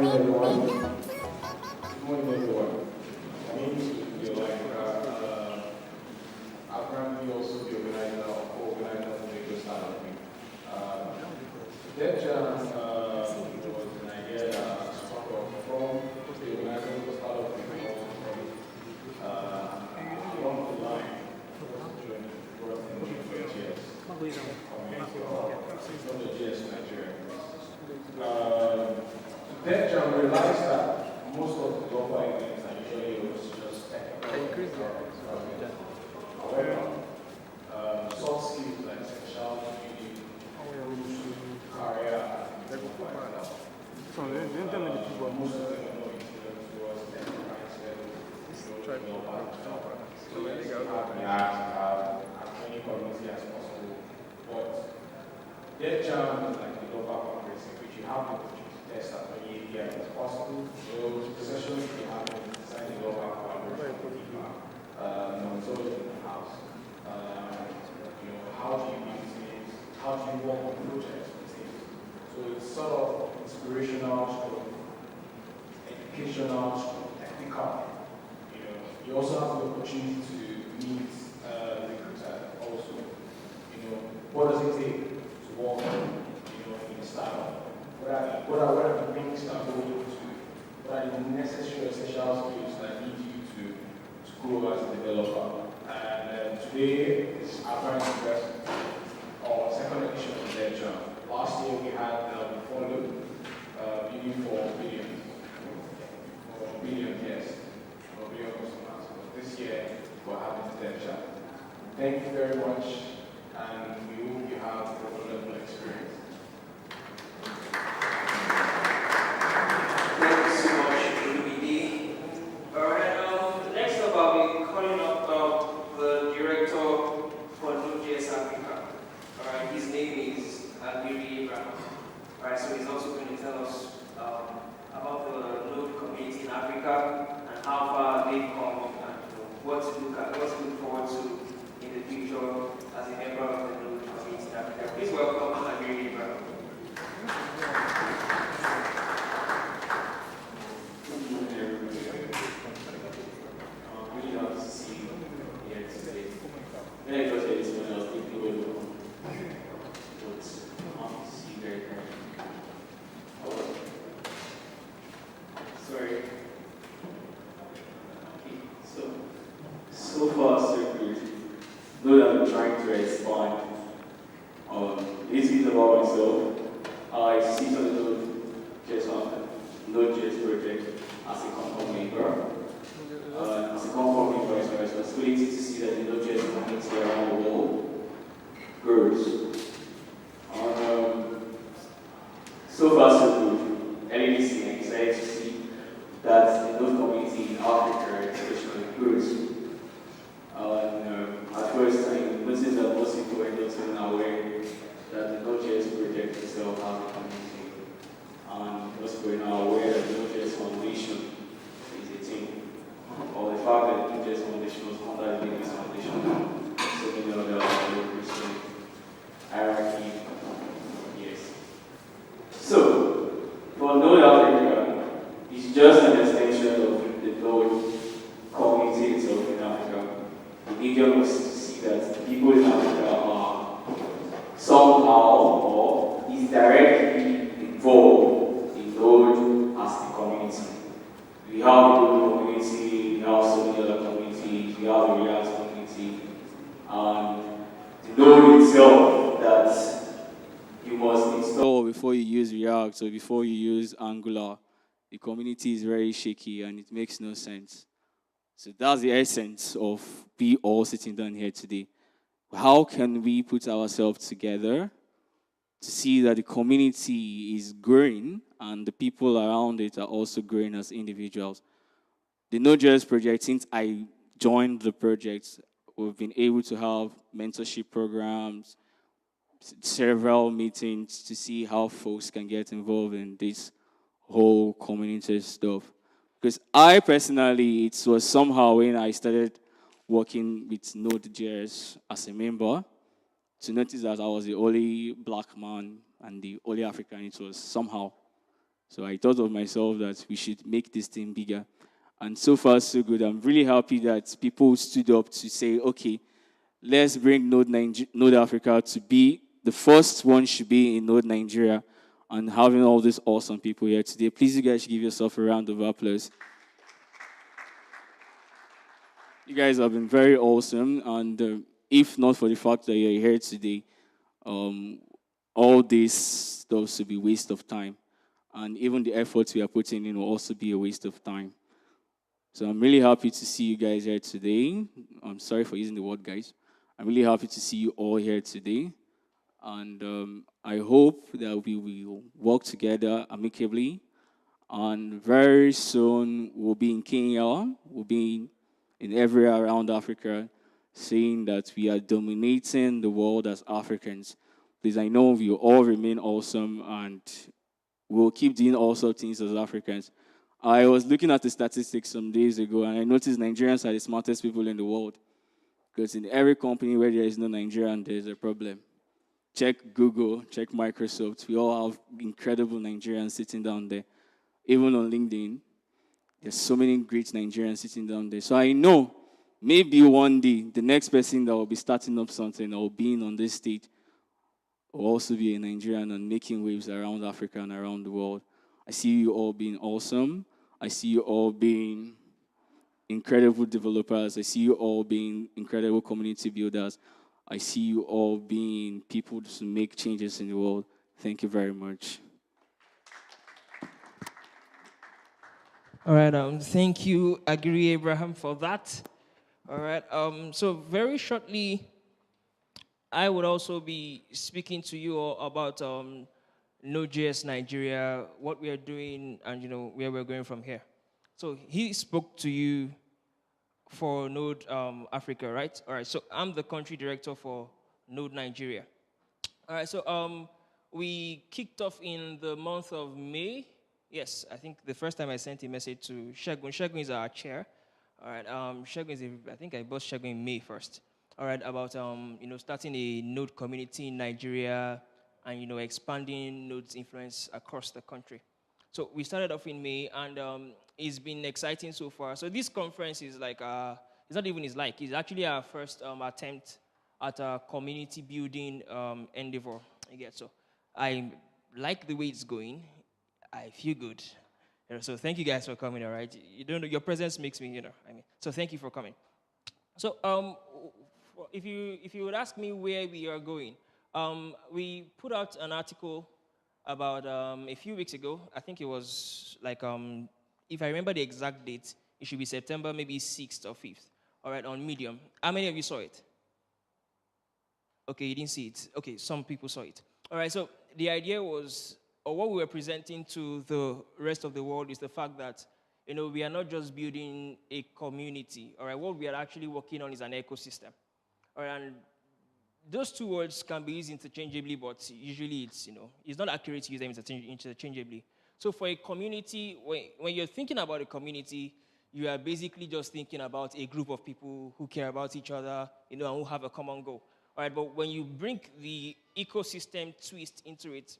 morning, everyone. Good morning, everyone. My name is I'm currently also the organizer or co-organizer of the startup. DEVJAM was an idea that sprung up from the organizer of the startup and also from along the line brought in the GS from the GS Nigeria. DEVJAM realized that most of the global events are usually just technical. However, soft skills like essential reading, career, and most of them are not intended towards enterprise level. So let's have as many community as possible. But DEVJAM is like a global conference in which you have the opportunity to test as many APIs as possible. So the sessions we have inside the global collaboration with people, it's always in the house. How do you use things? How do you work on projects with things? So it's sort of inspirational, educational, technical. You also have the opportunity to meet recruiters also. What does it take to work in a startup? What are the things that go into? What are the necessary essential skills that need you to grow as a developer? And today is our first or second edition of DEVJAM. Last year we had the follow bidding for billions. For billion, yes. For billion customers. But this year we're having DEVJAM. Thank you very much, and we hope you have a wonderful experience. Thank you so much, ABD. Alright, next up I'll be calling up the director for Node.js Africa. Alright, his name is DEVJAM. Alright, so he's also going to tell us about the Node community in Africa and how far they've come and what to look forward to in the future as a member of the Node community in Africa. Please welcome DEVJAM. Really happy to see you here today. When I got here this morning, I was thinking, well, but I'm happy to see you very much. Sorry. Okay, so far, so good. Know that I'm trying to expand. A little bit about myself. I sit on the Node.js project as a compound member. As a compound member, it's my responsibility to see that the Node.js community around the world grows. So far, so good. Early this year, I'm excited to see that the Node community in Africa especially grows. At first, I noticed that most people were not even aware that the Node.js project itself has a community. And most people are now aware that the Node.js Foundation is a thing. Or the fact that the Node.js Foundation was under the Linux Foundation. So many other Christian hierarchy. Yes. So, for Node Africa, it's just an extension of the Node community itself in Africa. The medium was to see that the people in Africa are somehow or is directly involved in Node as the community. We have the Node community, we have so many other communities, we have the React community, and the Node itself that you must install before you use React or before you use Angular. The community is very shaky and it makes no sense. So that's the essence of we all sitting down here today. How can we put ourselves together to see that the community is growing and the people around it are also growing as individuals? The Node.js project, since I joined the project, we've been able to have mentorship programs, several meetings to see how folks can get involved in this whole community stuff. Because I personally, it was somehow when I started working with Node.js as a member, to notice that I was the only black man and the only African. It was somehow So I thought of myself that we should make this thing bigger. And so far, so good. I'm really happy that people stood up to say, okay, let's bring Node Africa to be the first one should be in Node Nigeria, and having all these awesome people here today. Please, you guys should give yourself a round of applause. You guys have been very awesome, and if not for the fact that you're here today, all this stuff should be waste of time. And even the efforts we are putting in will also be a waste of time. So I'm really happy to see you guys here today. I'm sorry for using the word guys. I'm really happy to see you all here today. And I hope that we will work together amicably. And very soon we'll be in Kenya, we'll be in everywhere around Africa, saying that we are dominating the world as Africans. Please, I know we will all remain awesome and we'll keep doing awesome things as Africans. I was looking at the statistics some days ago and I noticed Nigerians are the smartest people in the world. Because in every company where there is no Nigerian, there's a problem. Check Google, check Microsoft. We all have incredible Nigerians sitting down there. Even on LinkedIn, there's so many great Nigerians sitting down there. So I know maybe one day the next person that will be starting up something or being on this stage will also be a Nigerian and making waves around Africa and around the world. I see you all being awesome. I see you all being incredible developers. I see you all being incredible community builders. I see you all being people to make changes in the world. Thank you very much. All right, thank you, Agiri Abraham, for that. All right, so very shortly, I would also be speaking to you all about Node.js Nigeria, what we are doing, and where we're going from here. So he spoke to you for Node Africa, right? All right, so I'm the country director for Node Nigeria. All right, so we kicked off in the month of May. Yes, I think the first time I sent a message to Shegun. Shegun is our chair. All right, Shegun is, I think I bossed Shegun in May 1st. All right, about starting a Node community in Nigeria and expanding Node's influence across the country. So we started off in May, and it's been exciting so far. So this conference is like, it's not even it's actually our first attempt at a community building endeavor. Again, so I like the way it's going. I feel good. So thank you guys for coming. All right, your presence makes me, So thank you for coming. So if you would ask me where we are going, we put out an article about a few weeks ago. I think it was like, if I remember the exact date, it should be September, maybe 6th or 5th. All right, on Medium. How many of you saw it? Okay, you didn't see it. Okay, some people saw it. All right, so the idea was, or what we were presenting to the rest of the world is the fact that, we are not just building a community. All right, what we are actually working on is an ecosystem. All right, and those two words can be used interchangeably, but usually it's not accurate to use them interchangeably. So for a community, when you're thinking about a community, you are basically just thinking about a group of people who care about each other, and who have a common goal. All right, but when you bring the ecosystem twist into it,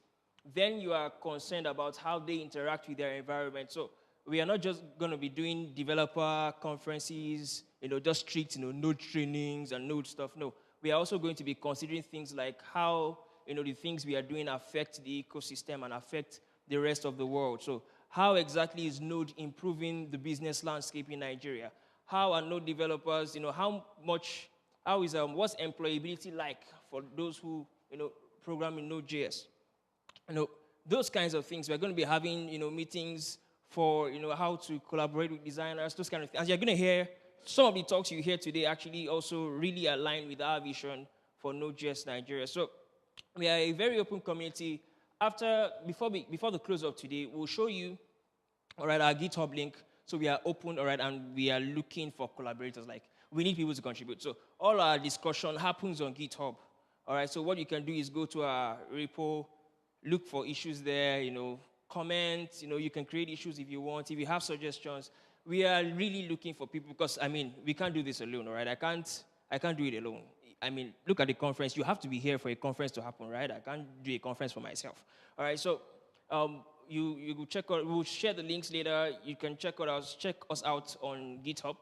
then you are concerned about how they interact with their environment. So we are not just going to be doing developer conferences, just strict, node trainings and node stuff. No, we are also going to be considering things like how, the things we are doing affect the ecosystem and affect the rest of the world. So how exactly is Node improving the business landscape in Nigeria? How are Node developers, what's employability like for those who, program in Node.js? Those kinds of things. We're going to be having, meetings for, how to collaborate with designers, those kind of things. As you're going to hear, some of the talks you hear today actually also really align with our vision for Node.js Nigeria. So we are a very open community. Before the close of today, we'll show you, all right, our GitHub link. So we are open, all right, and we are looking for collaborators. Like, we need people to contribute. So all our discussion happens on GitHub. All right, so what you can do is go to our repo, look for issues there, comment, you can create issues if you want. If you have suggestions, we are really looking for people because, we can't do this alone, all right? I can't do it alone. Look at the conference. You have to be here for a conference to happen, right? I can't do a conference for myself. All right, so you will check out, we'll share the links later. You can check us out on GitHub.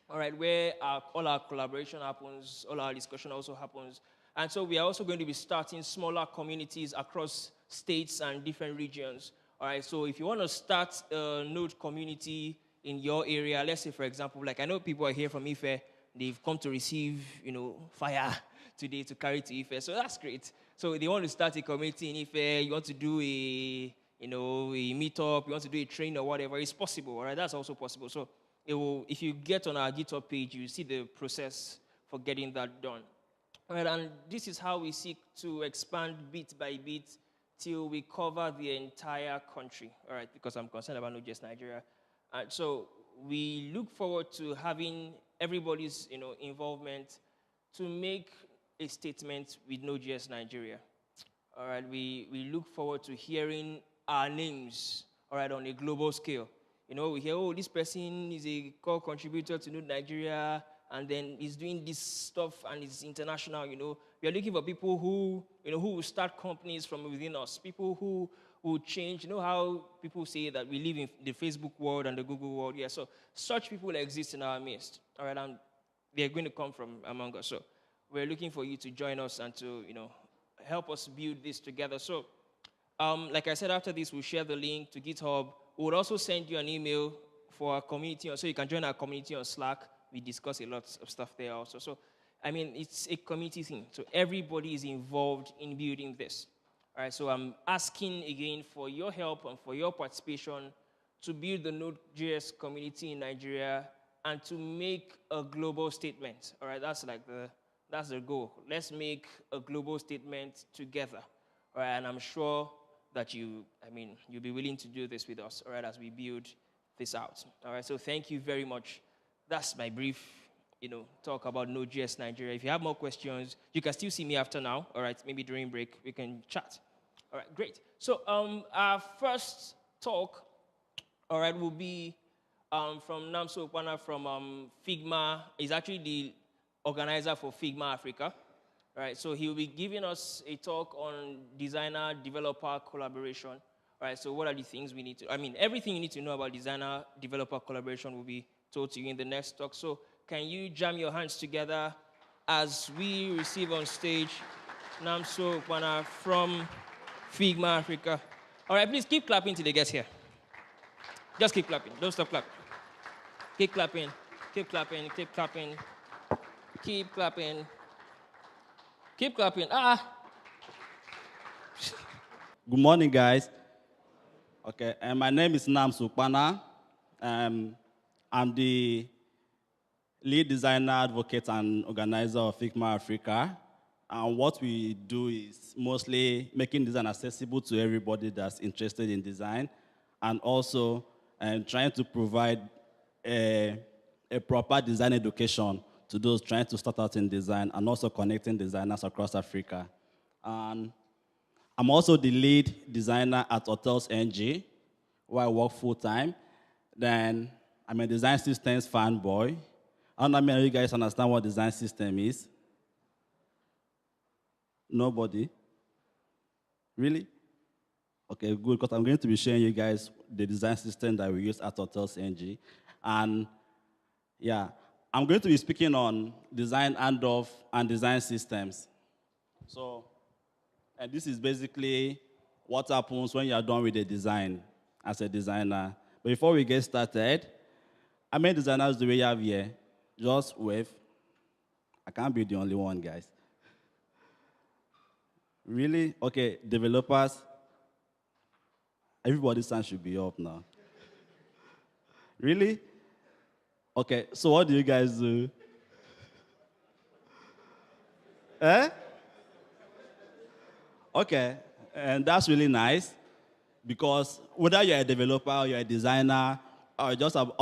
All right, where all our collaboration happens, all our discussion also happens. And so we are also going to be starting smaller communities across states and different regions. All right, so if you want to start a Node community in your area, let's say, for example, like I know people are here from Ife, they've come to receive, fire today to carry to Ife, so that's great. So they want to start a community in Ife, you want to do a meetup, you want to do a train or whatever, it's possible, all right, that's also possible. So if you get on our GitHub page, you see the process for getting that done. All right, and this is how we seek to expand bit by bit till we cover the entire country, all right, because I'm concerned about not just Nigeria. So we look forward to having everybody's involvement to make a statement with Node.js Nigeria. All right, we look forward to hearing our names, all right, on a global scale. We hear, oh, this person is a core contributor to Node Nigeria, and then he's doing this stuff and it's international, We are looking for people who will start companies from within us, people who will change. You know how people say that we live in the Facebook world and the Google world? Yeah, so such people exist in our midst, all right, and they're going to come from among us. So we're looking for you to join us and to, help us build this together. So, like I said, after this, we'll share the link to GitHub. We'll also send you an email for our community, so you can join our community on Slack. We discuss a lot of stuff there also. So, it's a community thing. So everybody is involved in building this. All right, so I'm asking again for your help and for your participation to build the Node.js community in Nigeria and to make a global statement. All right, that's the goal. Let's make a global statement together. All right, and I'm sure that you'll be willing to do this with us, all right, as we build this out. All right, so thank you very much. That's my brief, talk about Node.js Nigeria. If you have more questions, you can still see me after now, all right, maybe during break, we can chat. All right, great. So our first talk, all right, will be from Namso Okwana from Figma. He's actually the organizer for Figma Africa. All right, so he'll be giving us a talk on designer-developer collaboration. All right, so what are the things we need to, everything you need to know about designer-developer collaboration will be told to you in the next talk. So can you jam your hands together as we receive on stage Namso Okwana from Figma Africa. All right, please keep clapping till they get here. Just keep clapping. Don't stop clapping. Keep clapping. Keep clapping. Keep clapping. Keep clapping. Keep clapping. Good morning, guys. Okay, my name is Namso Okwana. I'm the lead designer, advocate, and organizer of Figma Africa. And what we do is mostly making design accessible to everybody that's interested in design, and also trying to provide a proper design education to those trying to start out in design, and also connecting designers across Africa. And I'm also the lead designer at Hotels NG, where I work full-time. Then I'm a design systems fanboy. I don't know how many of you guys understand what design system is. Nobody? Really? Okay, good, because I'm going to be showing you guys the design system that we use at Hotels NG. And yeah, I'm going to be speaking on design handoff and design systems. So, and this is basically what happens when you're done with a design as a designer. But before we get started, how many designers do we have here? Just wave. I can't be the only one, guys. Really? Okay, developers. Everybody's hand should be up now. Really? Okay, so what do you guys do? Okay, and that's really nice, because whether you're a developer or you're a designer, or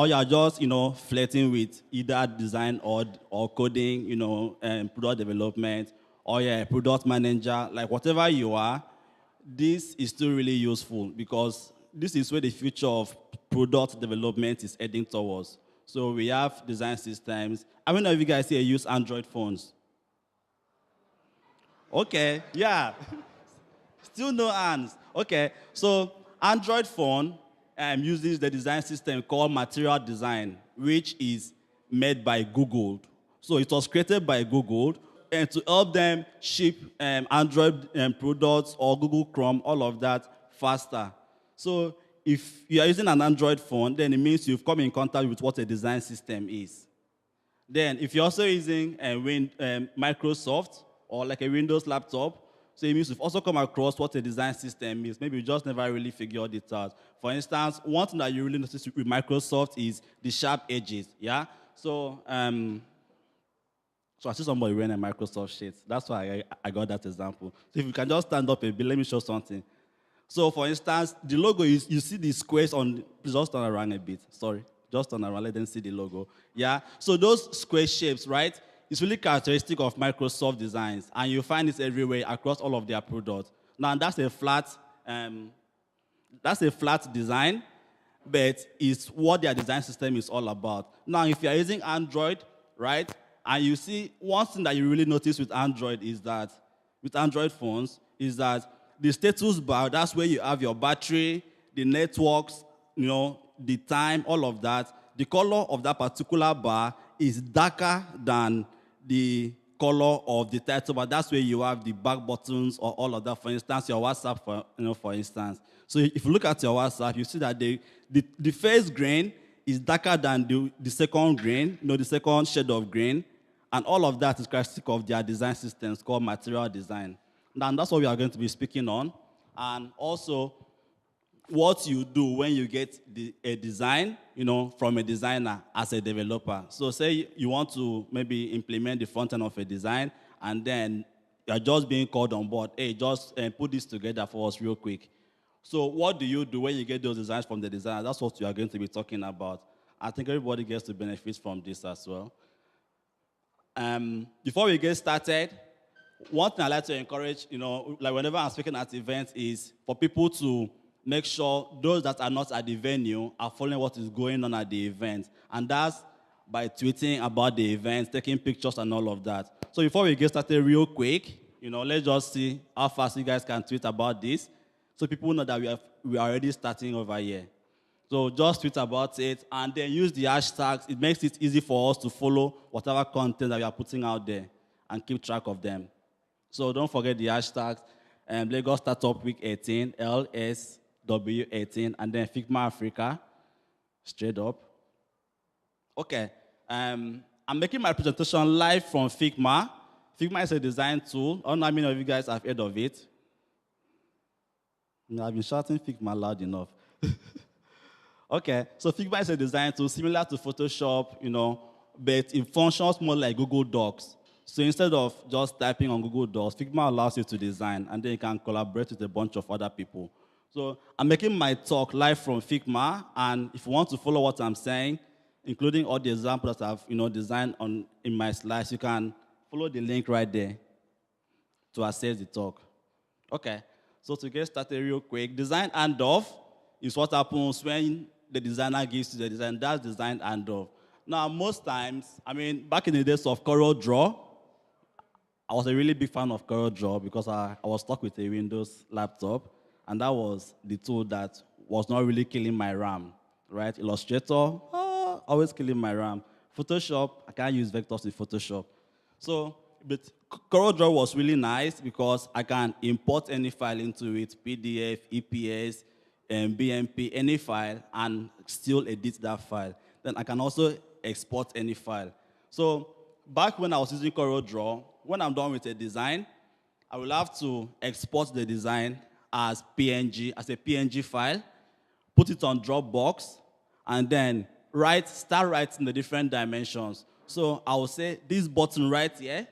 you're just flirting with either design or coding, product development, or you're a product manager, like whatever you are, this is still really useful, because this is where the future of product development is heading towards. So we have design systems. How many of you guys here use Android phones? Okay, yeah. Still no hands. Okay, so Android phone uses the design system called Material Design, which is made by Google. So it was created by Google and to help them ship Android products or Google Chrome, all of that faster. So if you are using an Android phone, then it means you've come in contact with what a design system is. Then if you're also using Microsoft or like a Windows laptop, so it means you've also come across what a design system is. Maybe you just never really figured it out. For instance, one thing that you really notice with Microsoft is the sharp edges, yeah? So I see somebody wearing a Microsoft sheet. That's why I got that example. So if you can just stand up a bit, let me show something. So for instance, the logo is, you see the squares on, please just turn around a bit, sorry. Just turn around, let them see the logo. Yeah, so those square shapes, right? It's really characteristic of Microsoft designs, and you find it everywhere across all of their products. Now that's a flat design, but it's what their design system is all about. Now, if you are using Android, right, and you see one thing that you really notice with Android is that, with Android phones, is that the status bar, that's where you have your battery, the networks, the time, all of that. The color of that particular bar is darker than the color of the title bar. That's where you have the back buttons or all of that. For instance, your WhatsApp, for instance. So if you look at your WhatsApp, you see that the first grain is darker than the second grain, the second shade of green. And all of that is characteristic of their design systems called Material Design. Now, that's what we are going to be speaking on. And also, what you do when you get a design, from a designer as a developer. So say you want to maybe implement the front end of a design, and then you're just being called on board. Hey, just put this together for us real quick. So what do you do when you get those designs from the designer? That's what we are going to be talking about. I think everybody gets to benefit from this as well. Before we get started, one thing I like to encourage, like whenever I'm speaking at events, is for people to make sure those that are not at the venue are following what is going on at the event. And that's by tweeting about the event, taking pictures and all of that. So before we get started real quick, let's just see how fast you guys can tweet about this. So people know that we are already starting over here. So just tweet about it and then use the hashtags. It makes it easy for us to follow whatever content that we are putting out there and keep track of them. So don't forget the hashtags. Lagos Startup Week 18, LSW18, and then Figma Africa, straight up. Okay, I'm making my presentation live from Figma. Figma is a design tool. I don't know how many of you guys have heard of it. I've been shouting Figma loud enough. Okay, so Figma is a design tool similar to Photoshop, but it functions more like Google Docs. So instead of just typing on Google Docs, Figma allows you to design, and then you can collaborate with a bunch of other people. So I'm making my talk live from Figma, and if you want to follow what I'm saying, including all the examples that I've designed in my slides, you can follow the link right there to access the talk. Okay, so to get started real quick, design handoff is what happens when the designer gives you the design. That's design handoff. Now, most times, back in the days of CorelDRAW, I was a really big fan of CorelDRAW because I was stuck with a Windows laptop, and that was the tool that was not really killing my RAM, right? Illustrator, always killing my RAM. Photoshop, I can't use vectors in Photoshop. So, but CorelDRAW was really nice because I can import any file into it, PDF, EPS, BMP, any file, and still edit that file. Then I can also export any file. So back when I was using CorelDRAW, when I'm done with a design, I will have to export the design as PNG, as a PNG file, put it on Dropbox, and then start writing the different dimensions. So I will say this button right here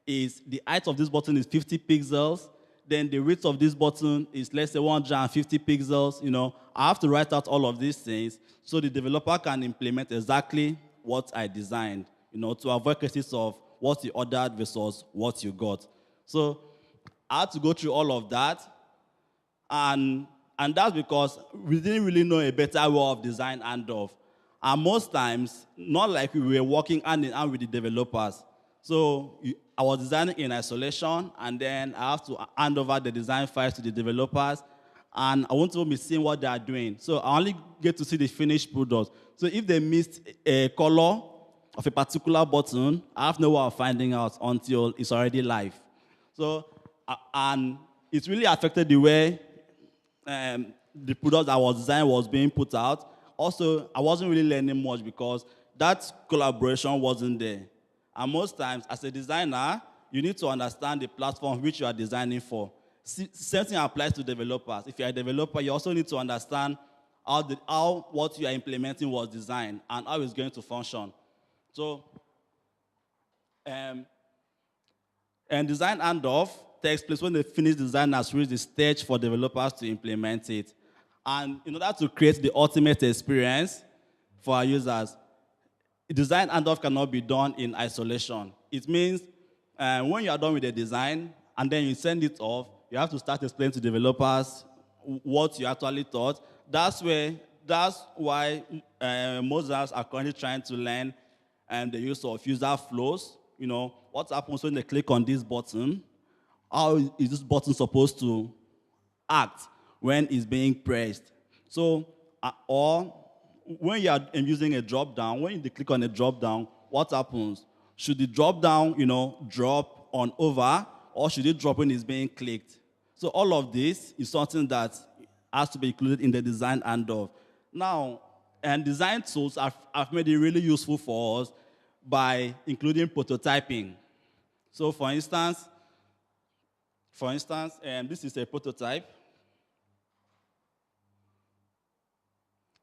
is, the height of this button is 50 pixels, then the width of this button is, let's say, 150 pixels. I have to write out all of these things so the developer can implement exactly what I designed, to avoid cases of what you ordered versus what you got. So I had to go through all of that, and that's because we didn't really know a better way of design handoff. And most times, not like we were working hand in hand with the developers. So I was designing in isolation, and then I have to hand over the design files to the developers, and I want to be seeing what they are doing. So I only get to see the finished product. So if they missed a color of a particular button, I have no way of finding out until it's already live. So, and it really affected the way the product that was designed was being put out. Also, I wasn't really learning much because that collaboration wasn't there. And most times, as a designer, you need to understand the platform which you are designing for. Same thing applies to developers. If you're a developer, you also need to understand how what you are implementing was designed and how it's going to function. So, and design handoff takes place when the finished design has reached the stage for developers to implement it. And in order to create the ultimate experience for our users, design handoff cannot be done in isolation. It means when you are done with the design and then you send it off, you have to start explaining to developers what you actually thought. That's why most of us are currently trying to learn the use of user flows. You know, what happens when they click on this button? How is this button supposed to act when it's being pressed? So, or when you are using a drop down, when you click on a drop down, what happens? Should the drop down, drop on over, or should it drop when it's being clicked? So all of this is something that has to be included in the design handoff. Now, and design tools have made it really useful for us by including prototyping. So for instance, this is a prototype.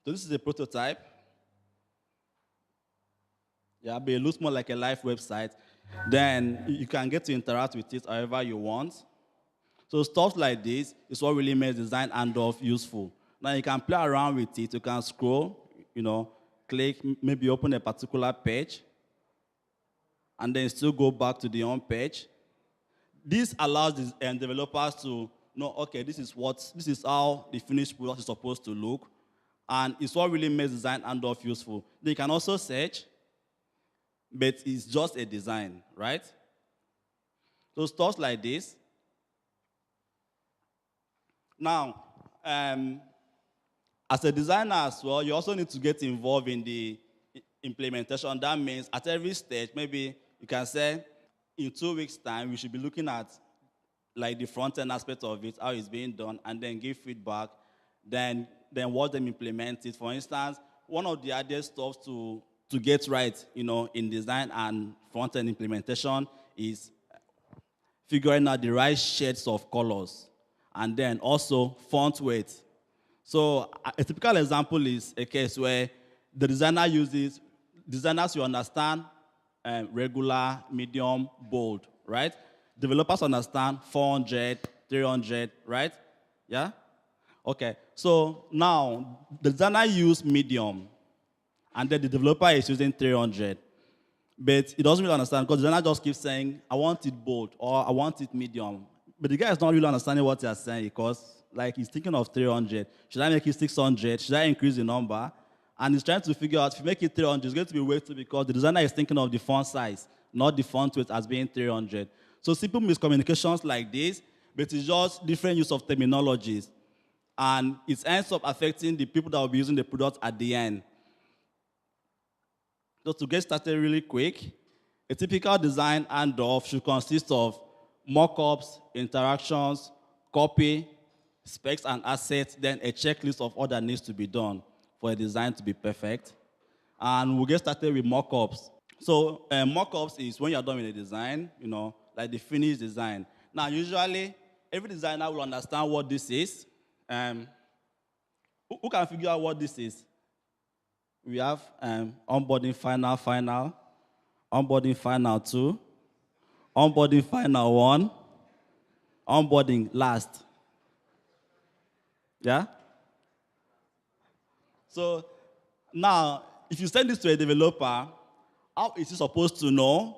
So this is a prototype. Yeah, but it looks more like a live website. Then you can get to interact with it however you want. So stuff like this is what really makes design handoff useful. Now you can play around with it. You can scroll, click, maybe open a particular page, and then still go back to the home page. This allows the developers to know, okay, this is how the finished product is supposed to look, and it's what really makes design handoff useful. They can also search, but it's just a design, right? So stuff like this. Now, as a designer as well, you also need to get involved in the implementation. That means at every stage, maybe you can say, in 2 weeks' time, we should be looking at like the front-end aspect of it, how it's being done, and then give feedback, then watch them implement it. For instance, one of the hardest stuff to get right, in design and front-end implementation is figuring out the right shades of colors, and then also font weight. So a typical example is a case where the designers will understand regular, medium, bold, right? Developers understand 400, 300, right? Yeah? Okay, so now the designer use medium, and then the developer is using 300. But he doesn't really understand because the designer just keeps saying, I want it bold, or I want it medium. But the guy is not really understanding what you're saying because he's thinking of 300. Should I make it 600? Should I increase the number? And he's trying to figure out, if you make it 300, it's going to be way too, because the designer is thinking of the font size, not the font weight as being 300. So simple miscommunications like this, but it's just different use of terminologies. And it ends up affecting the people that will be using the product at the end. So to get started really quick, a typical design handoff should consist of mockups, interactions, copy, specs and assets, then a checklist of all that needs to be done for a design to be perfect. And we'll get started with mockups. So mockups is when you're done with a design, like the finished design. Now, usually, every designer will understand what this is. Who can figure out what this is? We have onboarding final, onboarding final 2, onboarding final 1, onboarding last. Yeah? So now, if you send this to a developer, how is he supposed to know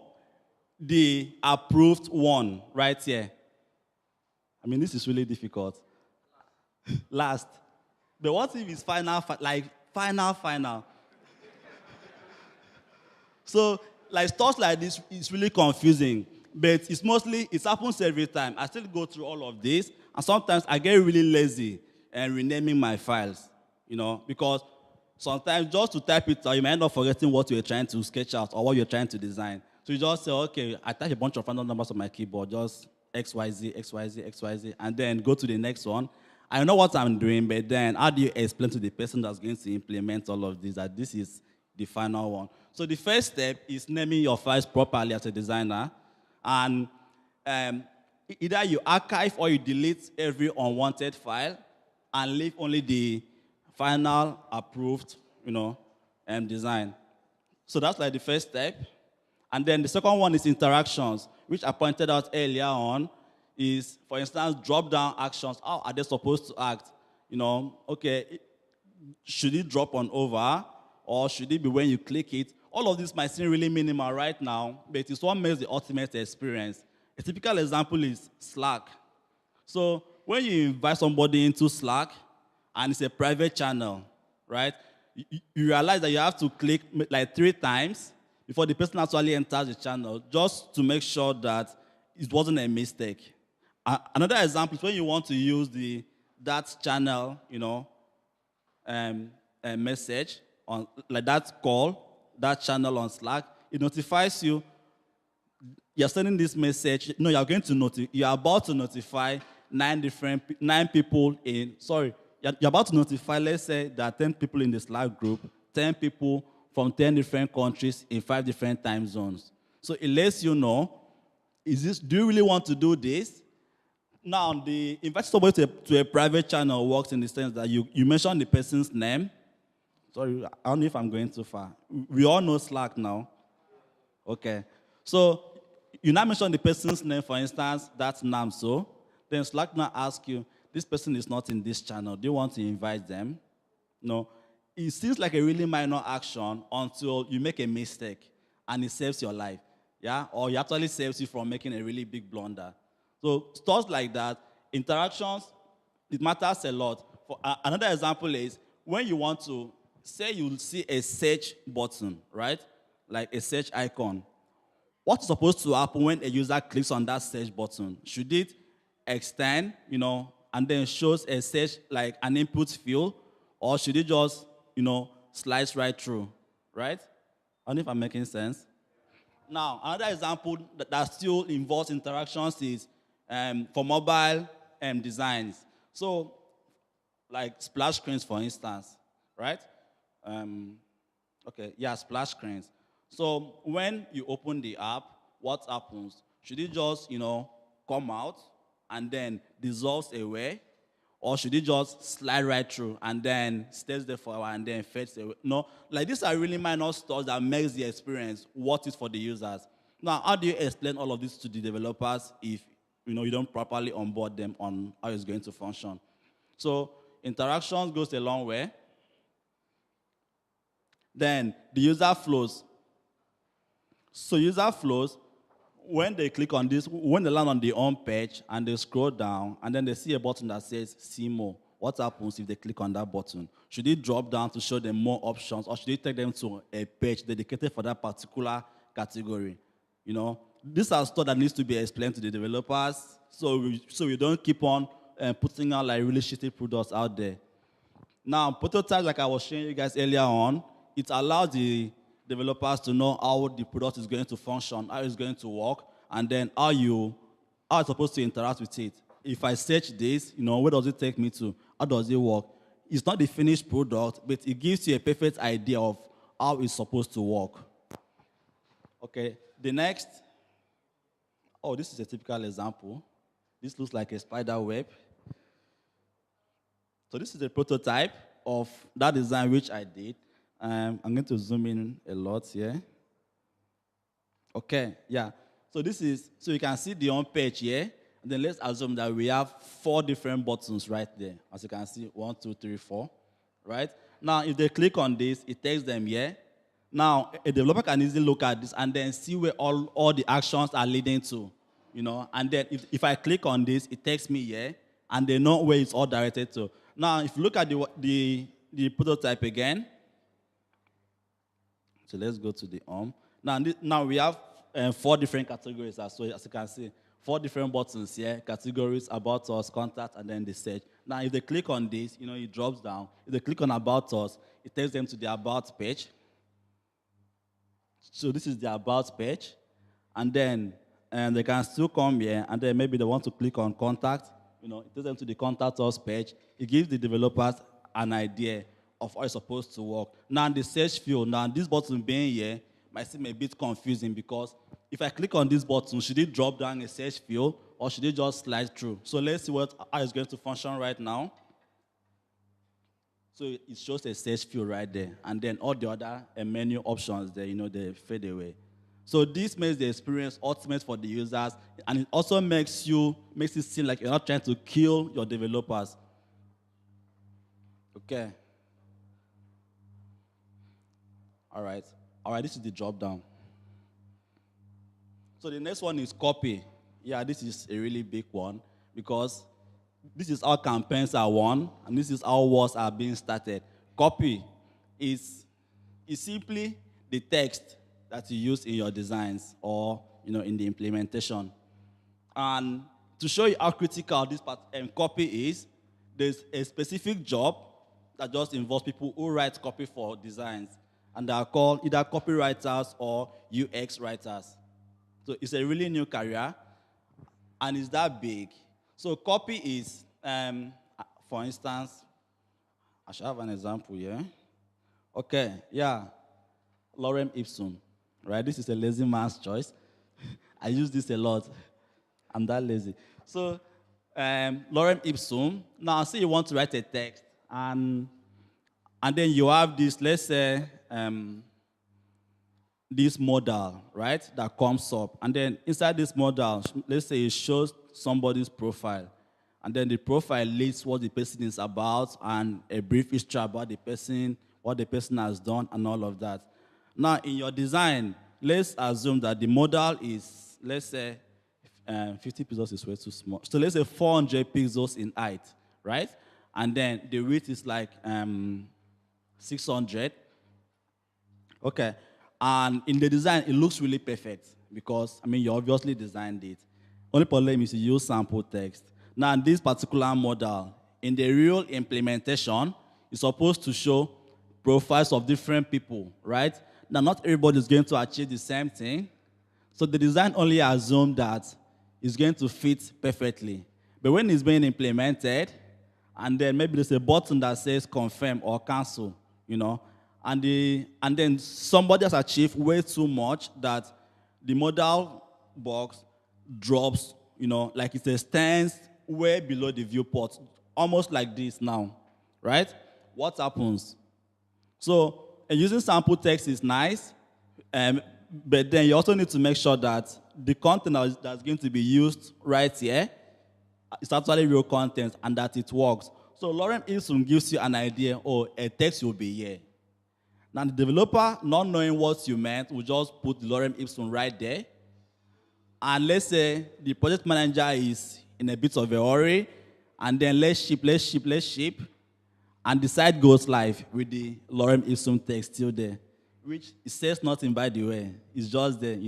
the approved one right here? I mean, this is really difficult. Last. But what if it's final? So, stuff like this is really confusing. But it happens every time. I still go through all of this, and sometimes I get really lazy. renaming my files, because sometimes just to type it out, you may end up forgetting what you're trying to sketch out or what you're trying to design. So you just say, okay, I type a bunch of random numbers on my keyboard, just XYZ, XYZ, XYZ, and then go to the next one. I know what I'm doing, but then how do you explain to the person that's going to implement all of this that this is the final one? So the first step is naming your files properly as a designer, and either you archive or you delete every unwanted file and leave only the final approved, design. So that's like the first step. And then the second one is interactions, which I pointed out earlier on, is, for instance, drop-down actions. How are they supposed to act? Okay, should it drop on over, or should it be when you click it? All of this might seem really minimal right now, but it's what makes the ultimate experience. A typical example is Slack. So when you invite somebody into Slack, and it's a private channel, right? You realize that you have to click like 3 times before the person actually enters the channel, just to make sure that it wasn't a mistake. Another example is when you want to use that channel, message on like that call, that channel on Slack, it notifies you. You're sending this message. No, you're about to notify 9 people in. Sorry, you're about to notify. Let's say there are 10 people in the Slack group, 10 people from 10 different countries in 5 different time zones. So it lets you know, do you really want to do this? Now, the invite somebody to a private channel works in the sense that you mention the person's name. Sorry, I don't know if I'm going too far. We all know Slack now. Okay. So you now mention the person's name, for instance, that's Namso. Then Slack now asks you, this person is not in this channel. Do you want to invite them? No. It seems like a really minor action until you make a mistake and it saves your life, yeah? Or it actually saves you from making a really big blunder. So stuff like that, interactions, it matters a lot. Another example is when you want to, say you see a search button, right? Like a search icon. What's supposed to happen when a user clicks on that search button? Should it extend, and then shows a search, like an input field, or should it just slice right through, right? I don't know if I'm making sense. Now, another example that still involves interactions is for mobile designs. So, like splash screens, for instance, right? Splash screens. So, when you open the app, what happens? Should it just, come out and then dissolves away? Or should it just slide right through and then stays there for a while and then fades away? No, like these are really minor stuff that makes the experience worth it for the users. Now, how do you explain all of this to the developers if you don't properly onboard them on how it's going to function? So interactions goes a long way. Then the user flows. So user flows, when they click on this, when they land on the home page and they scroll down and then they see a button that says see more, what happens if they click on that button? Should it drop down to show them more options, or should it take them to a page dedicated for that particular category? These are stuff that needs to be explained to the developers so we don't keep on putting out like really shitty products out there. Now, prototypes, like I was showing you guys earlier on, it allows the developers to know how the product is going to function, how it's going to work, and then how it's supposed to interact with it. If I search this, where does it take me to? How does it work? It's not the finished product, but it gives you a perfect idea of how it's supposed to work. Okay, the next. Oh, this is a typical example. This looks like a spider web. So this is a prototype of that design which I did. I'm going to zoom in a lot here. Okay, yeah. So you can see the home page here. And then let's assume that we have 4 different buttons right there. As you can see, 1, 2, 3, 4, right? Now, if they click on this, it takes them here. Now, a developer can easily look at this and then see where all the actions are leading to, And then if I click on this, it takes me here, and they know where it's all directed to. Now, if you look at the prototype again, so let's go to the home. Now we have 4 different categories as you can see. 4 different buttons here, categories, about us, contact, and then the search. Now, if they click on this, it drops down. If they click on about us, it takes them to the about page. So this is the about page. And then they can still come here, and then maybe they want to click on contact. It takes them to the contact us page. It gives the developers an idea of how it's supposed to work. Now, the search field, this button being here might seem a bit confusing because if I click on this button, should it drop down a search field or should it just slide through? So let's see how it's going to function right now. So it shows a search field right there, and then all the other menu options there, they fade away. So this makes the experience ultimate for the users, and it also makes it seem like you're not trying to kill your developers. Okay. All right, this is the drop down. So the next one is copy. Yeah, this is a really big one because this is how campaigns are won, and this is how wars are being started. Copy is simply the text that you use in your designs or in the implementation. And to show you how critical this copy is, there's a specific job that just involves people who write copy for designs, and they are called either copywriters or UX writers. So it's a really new career, and it's that big. So copy is, for instance, I should have an example here. Okay, yeah, Lorem Ipsum, right? This is a lazy man's choice. I use this a lot. I'm that lazy. So Lorem Ipsum, now say you want to write a text, and then you have this, let's say, this model, right, that comes up. And then inside this model, let's say it shows somebody's profile. And then the profile lists what the person is about and a brief history about the person, what the person has done, and all of that. Now, in your design, let's assume that the model is, let's say, 50 pixels is way too small. So let's say 400 pixels in height, right? And then the width is like 600. Okay. And in the design, it looks really perfect because, you obviously designed it. Only problem is you use sample text. Now, this particular model, in the real implementation, is supposed to show profiles of different people, right? Now, not everybody is going to achieve the same thing. So the design only assumes that it's going to fit perfectly. But when it's being implemented, and then maybe there's a button that says confirm or cancel, and then somebody has achieved way too much that the modal box drops, like it stands way below the viewport, almost like this now, right? What happens? So using sample text is nice, but then you also need to make sure that the content that's going to be used right here is actually real content and that it works. So Lorem Ipsum gives you an idea, a text will be here. Now, the developer, not knowing what you meant, will just put the Lorem Ipsum right there. And let's say the project manager is in a bit of a hurry, and then let's ship, and the site goes live with the Lorem Ipsum text still there, which it says nothing, by the way. It's just there,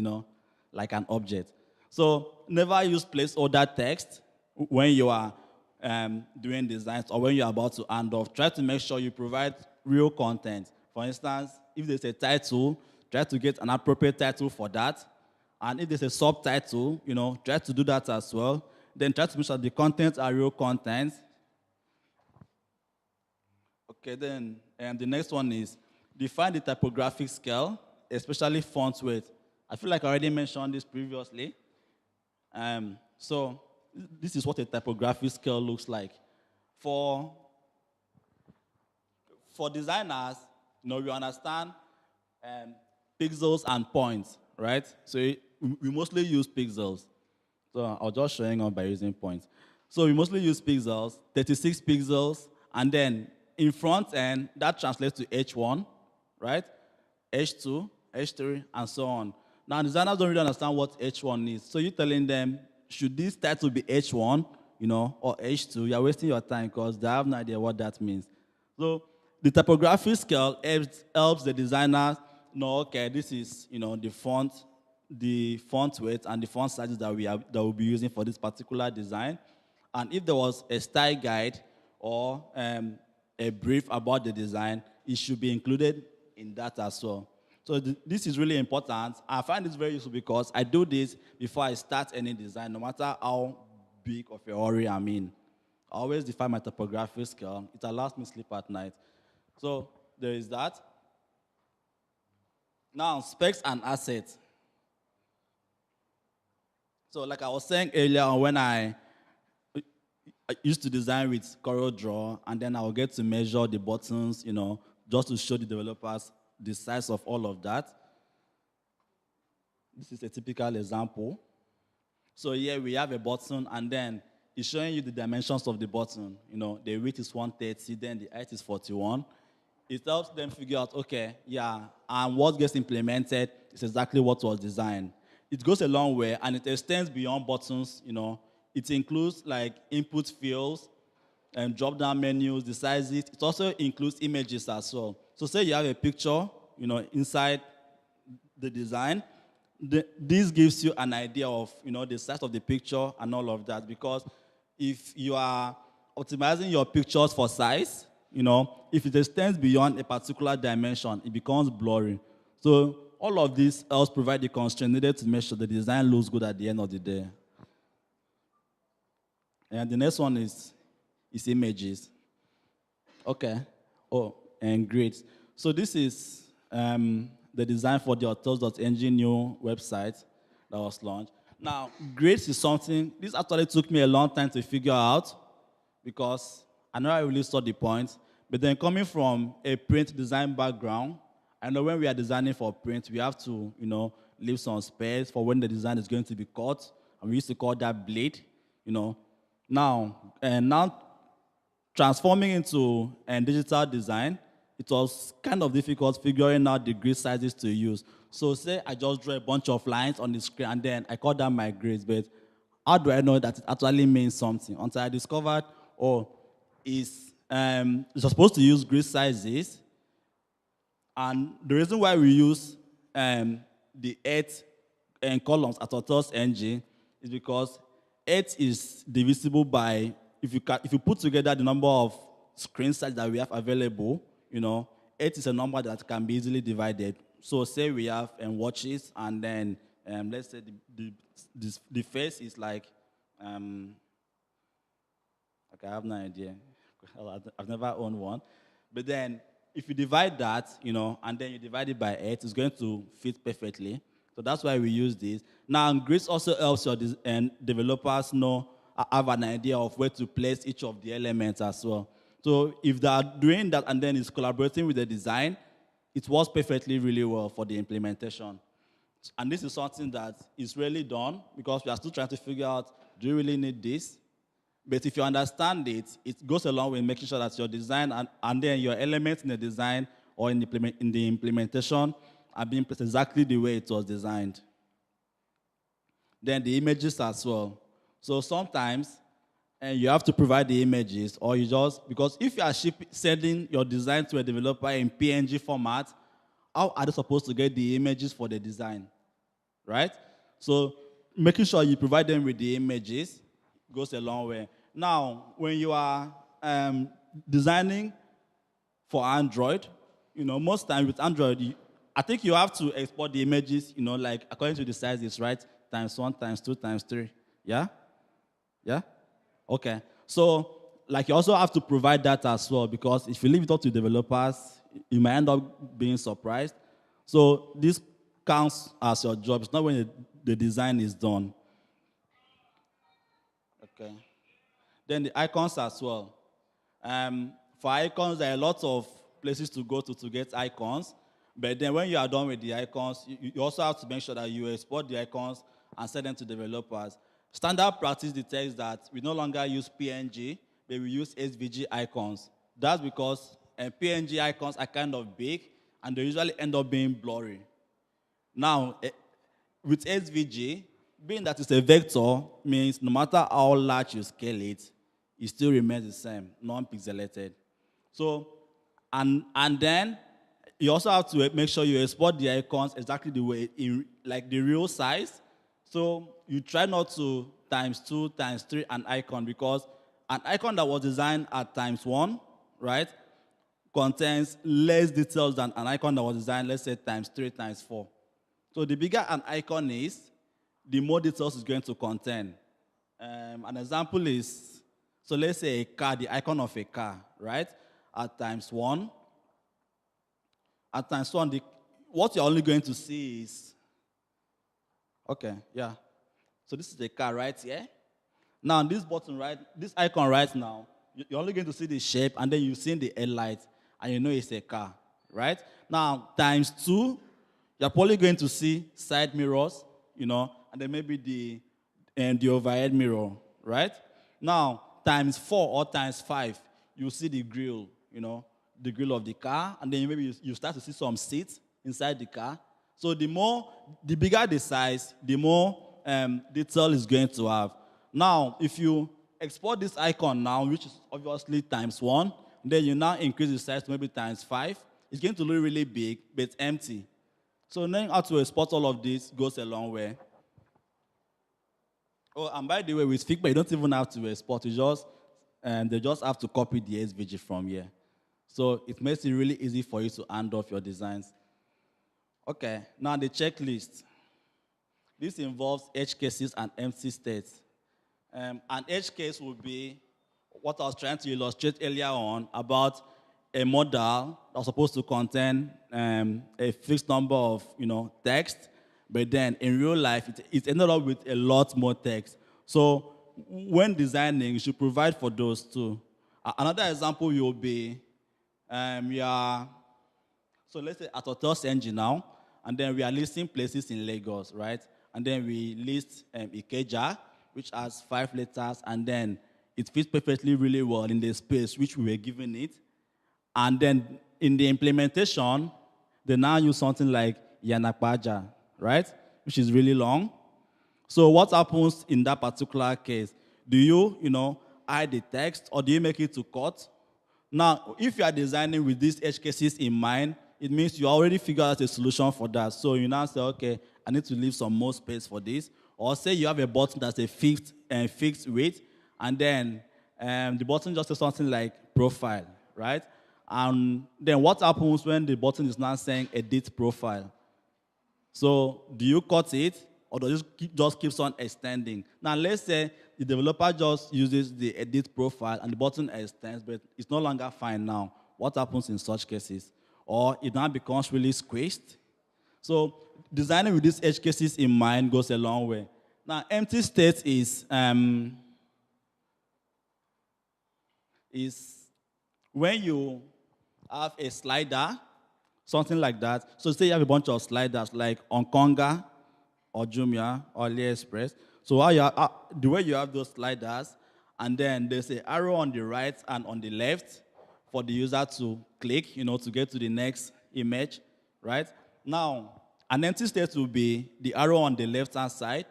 like an object. So never use placeholder text when you are doing designs or when you're about to hand off. Try to make sure you provide real content. For instance, if there's a title, try to get an appropriate title for that. And if there's a subtitle, try to do that as well. Then try to make sure the contents are real content. Okay, then the next one is define the typographic scale, especially font weight. I feel like I already mentioned this previously. So this is what a typographic scale looks like. For designers, we understand pixels and points, right? So we mostly use pixels. So I'll just showing up by using points. So we mostly use pixels, 36 pixels, and then in front end, that translates to H1, right? H2, H3, and so on. Now, designers don't really understand what H1 is. So you're telling them, should this title be H1, or H2? You're wasting your time because they have no idea what that means. So the typographic scale helps the designer know, okay, this is, the font the font weight and the font sizes that we'll be using for this particular design. And if there was a style guide or a brief about the design, it should be included in that as well. So this is really important. I find this very useful because I do this before I start any design, no matter how big of a hurry I'm in. I always define my typographic skill. It allows me to sleep at night. So there is that. Now, specs and assets. So like I was saying earlier, when I used to design with CorelDRAW, and then I will get to measure the buttons, just to show the developers the size of all of that. This is a typical example. So here we have a button, and then it's showing you the dimensions of the button. The width is 130, then the height is 41. It helps them figure out, okay, yeah, and what gets implemented is exactly what was designed. It goes a long way, and it extends beyond buttons. It includes like input fields and drop-down menus, the sizes. It also includes images as well. So say you have a picture, inside the design. This gives you an idea of, the size of the picture and all of that. Because if you are optimizing your pictures for size, if it extends beyond a particular dimension, it becomes blurry. So all of this helps provide the constraint needed to make sure the design looks good at the end of the day. And the next one is images. Okay. Oh, and great. So this is the design for the autos.ng new website that was launched. Now, grades is something, this actually took me a long time to figure out because I never really saw the point. But then coming from a print design background, I know when we are designing for print, we have to, leave some space for when the design is going to be cut. And we used to call that blade, Now transforming into digital design, it was kind of difficult figuring out the grid sizes to use. So say I just draw a bunch of lines on the screen and then I call that my grids, but how do I know that it actually means something? Until I discovered, it's supposed to use grid sizes, and the reason why we use the 8 columns at autos.ng is because 8 is divisible by, if you put together the number of screen sizes that we have available, 8 is a number that can be easily divided. So say we have watches, and then let's say the face is like, okay, I have no idea. I've never owned one. But then if you divide that, and then you divide it by 8, it's going to fit perfectly. So that's why we use this. Now, grids also helps your developers have an idea of where to place each of the elements as well. So if they are doing that and then it's collaborating with the design, it works perfectly really well for the implementation. And this is something that is really done because we are still trying to figure out, do you really need this? But if you understand it, it goes along with making sure that your design and then your elements in the design or in the implementation are being placed exactly the way it was designed. Then the images as well. So sometimes you have to provide the images, or you just, because if you are sending your design to a developer in PNG format, how are they supposed to get the images for the design, right? So making sure you provide them with the images goes a long way. Now, when you are designing for Android, most times with Android, I think you have to export the images, like according to the sizes, right? ×1, ×2, ×3, yeah? Yeah? Okay. So, like, you also have to provide that as well, because if you leave it up to developers, you might end up being surprised. So this counts as your job. It's not when the design is done. Okay. Then the icons as well. For icons, there are a lot of places to go to get icons. But then when you are done with the icons, you also have to make sure that you export the icons and send them to developers. Standard practice detects that we no longer use PNG, but we use SVG icons. That's because PNG icons are kind of big, and they usually end up being blurry. Now, with SVG, being that it's a vector, means no matter how large you scale it, it still remains the same, non-pixelated. So, and then You also have to make sure you export the icons exactly the way, in like the real size. So you try not to ×2, ×3 an icon, because an icon that was designed at ×1, right, contains less details than an icon that was designed, let's say, ×3, ×4. So the bigger an icon is, the more details it's going to contain. An example is, so let's say a car, the icon of a car, right, at ×1. At ×1, what you're only going to see is, okay, yeah. So this is the car right here. Now this button, right, this icon right now, you're only going to see the shape, and then you see the headlight, and you know it's a car, right? Now ×2, you're probably going to see side mirrors, and then maybe the overhead mirror, right? Now ×4 or ×5, you see the grille, the grille of the car, and then maybe you start to see some seats inside the car. So the bigger the size, the more detail it's going to have. Now, if you export this icon now, which is obviously ×1, then you now increase the size to maybe ×5, it's going to look really big, but it's empty. So knowing how to export all of this goes a long way. Oh, and by the way, with Figma, you don't even have to export. They just have to copy the SVG from here. So it makes it really easy for you to hand off your designs. Okay, now the checklist. This involves edge cases and empty states. An edge case would be what I was trying to illustrate earlier on about a model that's supposed to contain a fixed number of text, but then in real life, it ended up with a lot more text. So when designing, you should provide for those too. Another example will be, so let's say at Hotels Engine now, and then we are listing places in Lagos, right? And then we list Ikeja, which has 5 letters, and then it fits perfectly really well in the space which we were giving it. And then in the implementation, they now use something like Yanakpaja, right? Which is really long. So what happens in that particular case? Do you, hide the text, or do you make it to cut? Now, if you are designing with these edge cases in mind, it means you already figured out a solution for that. So you now say, okay, I need to leave some more space for this. Or say you have a button that's a fixed weight, and then the button just says something like profile, right? And then what happens when the button is now saying edit profile? So do you cut it, or does it just keeps on extending? Now let's say the developer just uses the edit profile and the button extends, but it's no longer fine now. What happens in such cases? Or it now becomes really squished. So designing with these edge cases in mind goes a long way. Now empty state is when you have a slider, something like that. So say you have a bunch of sliders like on Konga or Jumia or AliExpress. So the way you have those sliders, and then there's an arrow on the right and on the left for the user to click, to get to the next image, right? Now, an empty state will be the arrow on the left-hand side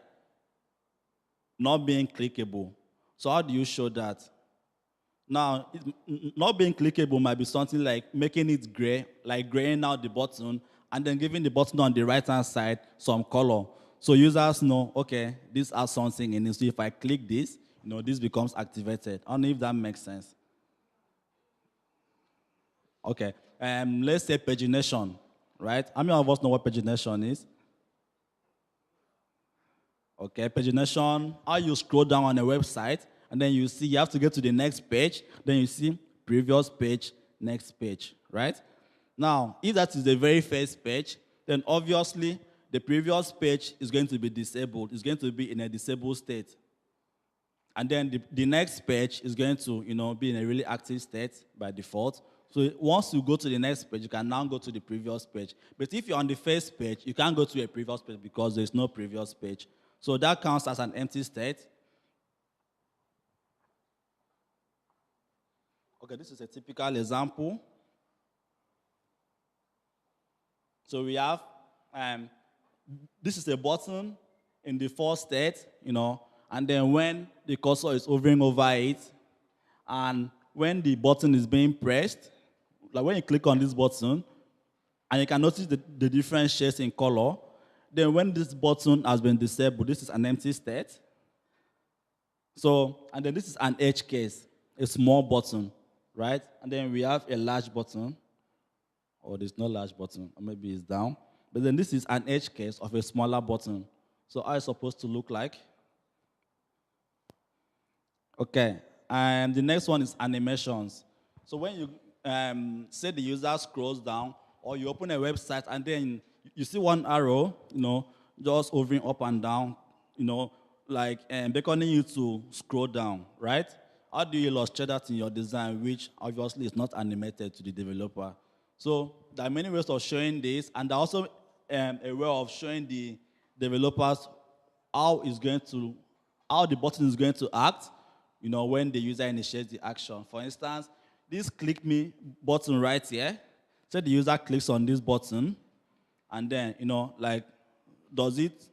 not being clickable. So how do you show that? Now, not being clickable might be something like making it gray, like graying out the button, and then giving the button on the right-hand side some color. So users know, okay, this has something in it. So if I click this, this becomes activated. I don't know if that makes sense. Okay, let's say pagination, right? How many of us know what pagination is? Okay, pagination, how you scroll down on a website, and then you see you have to get to the next page, then you see previous page, next page, right? Now, if that is the very first page, then obviously the previous page is going to be disabled. It's going to be in a disabled state. And then the next page is going to, be in a really active state by default. So once you go to the next page, you can now go to the previous page. But if you're on the first page, you can't go to a previous page because there's no previous page. So that counts as an empty state. Okay, this is a typical example. So we have, this is a button in the first state, and then when the cursor is hovering over it, and when the button is being pressed, like when you click on this button, And you can notice the different shades in color. Then when this button has been disabled, this is an empty state. So, and then this is an edge case, a small button, right? And then we have a large button, or there's no large button, or maybe it's down. But then this is an edge case of a smaller button. So how is it supposed to look like? Okay, and the next one is animations. So when you say the user scrolls down, or you open a website and then you see one arrow, just hovering up and down, like beckoning you to scroll down, right? How do you illustrate that in your design, which obviously is not animated to the developer? So there are many ways of showing this, and there are also a way of showing the developers how the button is going to act, when the user initiates the action. For instance, this click me button right here. So the user clicks on this button, and then, does it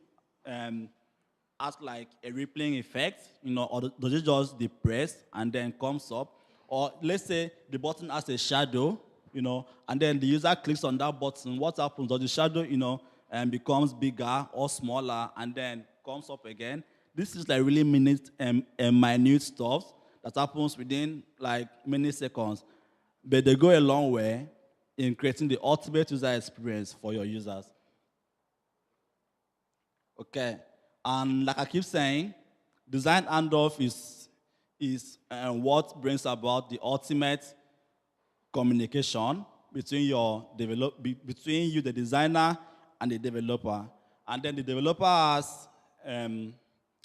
act like a rippling effect, or does it just depress and then comes up? Or let's say the button has a shadow, and then the user clicks on that button. What happens? Does the shadow, becomes bigger or smaller and then comes up again? This is like really minute stuff that happens within like milliseconds, but they go a long way in creating the ultimate user experience for your users. Okay, and like I keep saying, design handoff is what brings about the ultimate communication between between you, the designer, and the developer. And then the developer has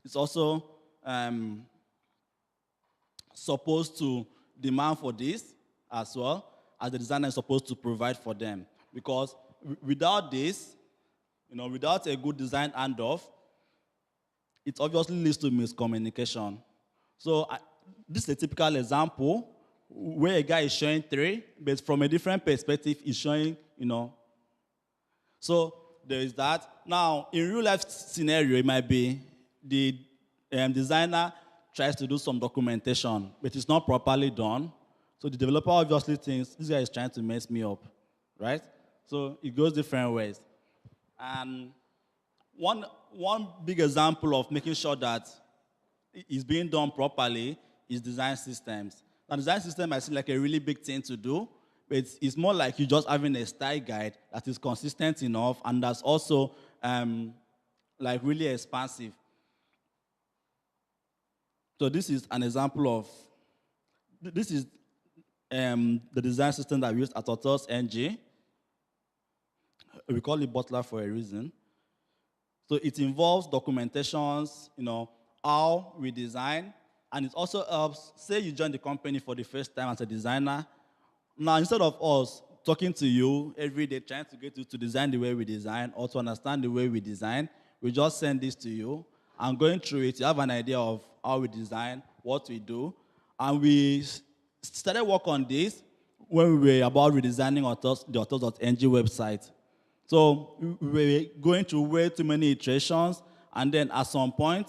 is also supposed to demand for this as well, as the designer is supposed to provide for them. Because without this, without a good design handoff, it obviously leads to miscommunication. So this is a typical example where a guy is showing 3, but from a different perspective, he's showing, So there is that. Now, in real life scenario, it might be the designer tries to do some documentation, but it's not properly done. So the developer obviously thinks, this guy is trying to mess me up, right? So it goes different ways. And one big example of making sure that it's being done properly is design systems. Now, design system might seem like a really big thing to do, but it's more like you just having a style guide that is consistent enough and that's also like really expansive. So this is an example of, this is the design system that we use at Autos NG. We call it Butler for a reason. So it involves documentations, how we design, and it also helps, say you join the company for the first time as a designer. Now, instead of us talking to you every day, trying to get you to design the way we design or to understand the way we design, we just send this to you, and going through it, you have an idea of how we design, what we do. And we started work on this when we were about redesigning the Autos.ng website. So we were going through way too many iterations, and then at some point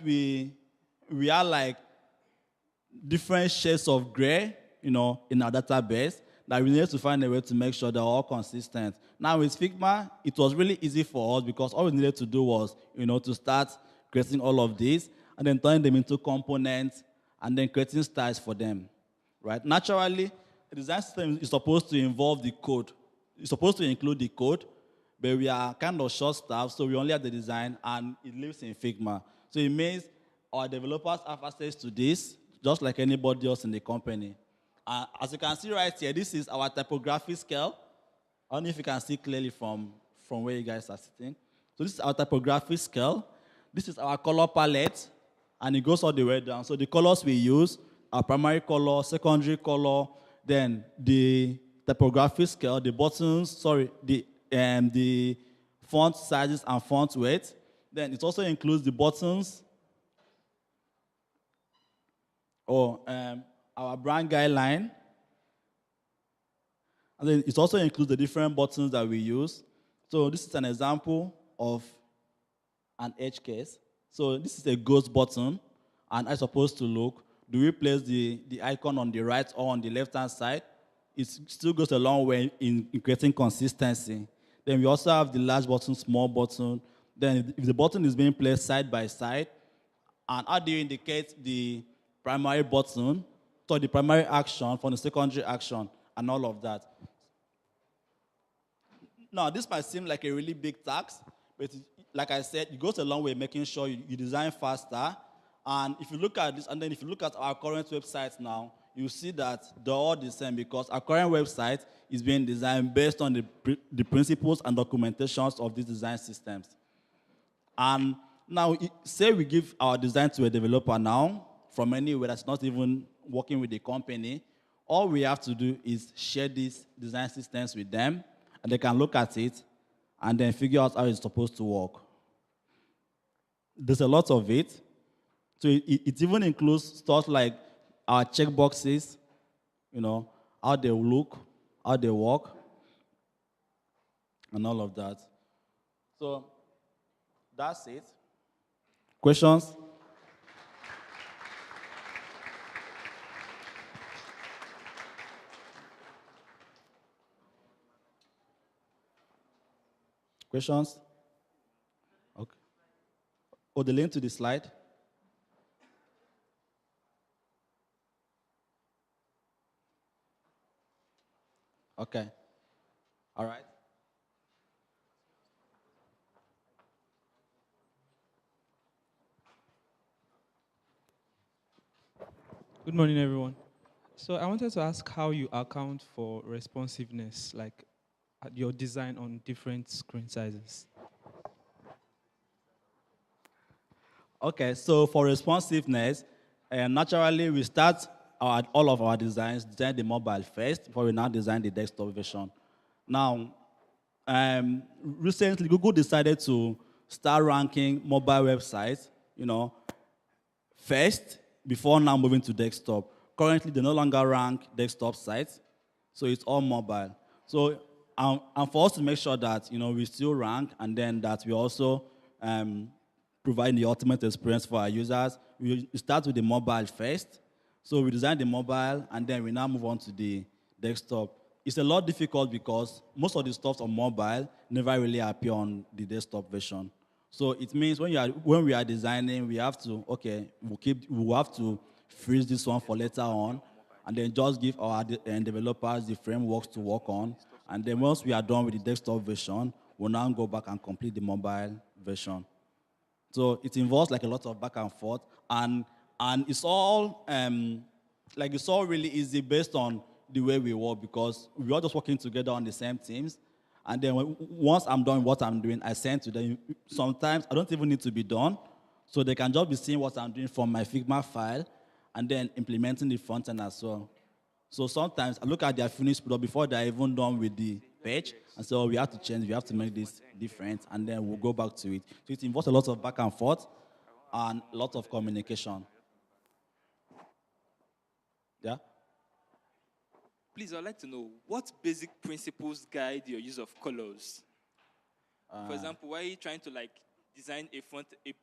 we are like different shades of gray, in our database that we needed to find a way to make sure they're all consistent. Now with Figma, it was really easy for us because all we needed to do was, to start creating all of these and then turning them into components and then creating styles for them, right? Naturally, the design system is supposed to involve the code. It's supposed to include the code, but we are kind of short-staffed, so we only have the design, and it lives in Figma. So it means our developers have access to this, just like anybody else in the company. As you can see right here, this is our typography scale. I don't know if you can see clearly from where you guys are sitting. So this is our typography scale. This is our color palette, and it goes all the way down. So the colors we use are primary color, secondary color, then the typography scale, the buttons, the font sizes and font weight. Then it also includes the buttons, or our brand guideline. And then it also includes the different buttons that we use. So this is an example of an edge case. So this is a ghost button, and how it's supposed to look. Do we place the icon on the right or on the left-hand side? it still goes a long way in creating consistency. Then we also have the large button, small button. Then if the button is being placed side by side, and how do you indicate the primary button, so the primary action from the secondary action, and all of that. Now, this might seem like a really big task, but like I said, it goes a long way making sure you design faster. And if you look at this, and then if you look at our current website now, you see that they're all the same because our current website is being designed based on the principles and documentations of these design systems. And now, say we give our design to a developer now from anywhere that's not even working with the company, all we have to do is share these design systems with them, and they can look at it and then figure out how it's supposed to work. There's a lot of it. So it even includes stuff like our checkboxes, how they look, how they work, and all of that. So that's it. Questions? Questions? Okay. Oh, the link to the slide? Okay. All right. Good morning, everyone. So I wanted to ask how you account for responsiveness, like your design on different screen sizes. Okay, so for responsiveness, naturally we start all of our design the mobile first before we now design the desktop version. Now, recently Google decided to start ranking mobile websites, first before now moving to desktop. Currently, they no longer rank desktop sites, so it's all mobile. So, and for us to make sure that we still rank, and then that we also provide the ultimate experience for our users, we start with the mobile first. So we design the mobile, and then we now move on to the desktop. It's a lot difficult because most of the stuff on mobile never really appear on the desktop version. So it means when we are designing, we have to we'll have to freeze this one for later on, and then just give our developers the frameworks to work on. And then once we are done with the desktop version, we'll now go back and complete the mobile version. So it involves like a lot of back and forth, and it's all it's all really easy based on the way we work because we are just working together on the same teams. And then once I'm done what I'm doing, I send to them. Sometimes I don't even need to be done, so they can just be seeing what I'm doing from my Figma file, and then implementing the front end as well. So sometimes I look at their finished product before they're even done with the page, and so we have to change, we have to make this different, and then we'll go back to it. So it involves a lot of back and forth and a lot of communication. Yeah? Please, I'd like to know what basic principles guide your use of colors? For example, why are you trying to design a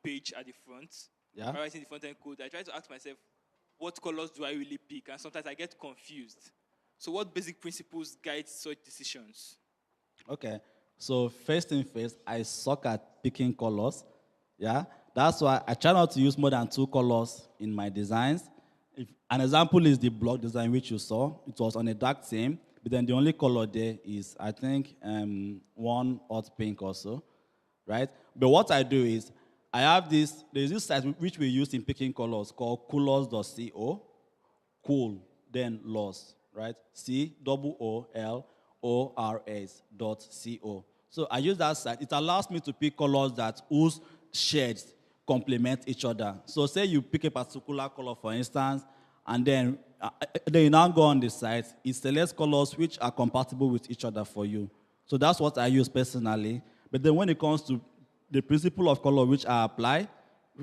page at the front? Yeah. By writing the front end code, I try to ask myself, what colors do I really pick? And sometimes I get confused. So what basic principles guide such decisions? Okay. So first thing first, I suck at picking colors. Yeah. That's why I try not to use more than 2 colors in my designs. An example is the block design which you saw. It was on a dark theme, but then the only color there is, I think, one hot pink also, right? But what I do is, there's this site which we use in picking colors called coolors.co, cool, then loss, right? COOLORS.co. So I use that site. It allows me to pick colors whose shades complement each other. So say you pick a particular color, for instance, and then you now go on the site, it selects colors which are compatible with each other for you. So that's what I use personally. But then when it comes to the principle of color which I apply,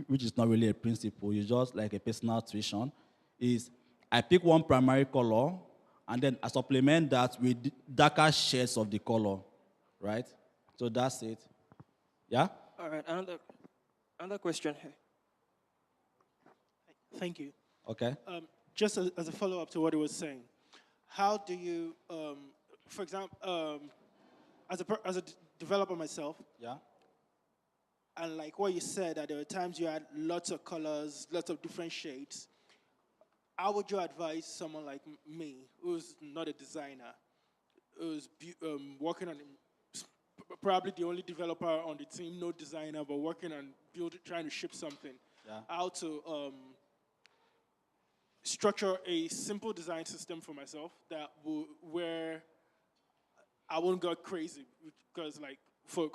which is not really a principle, it's just like a personal tuition, is I pick one primary color, and then I supplement that with darker shades of the color, right? So that's it. Yeah? All right, another question here. Thank you. Okay. Just as a follow-up to what he was saying, how do you, for example, as a developer myself, Yeah. and like what you said, that there were times you had lots of colors, lots of different shades. How would you advise someone like me, who's not a designer, who's working on, probably the only developer on the team, no designer, but working on trying to ship something, Yeah. how to structure a simple design system for myself that where I won't go crazy, because like for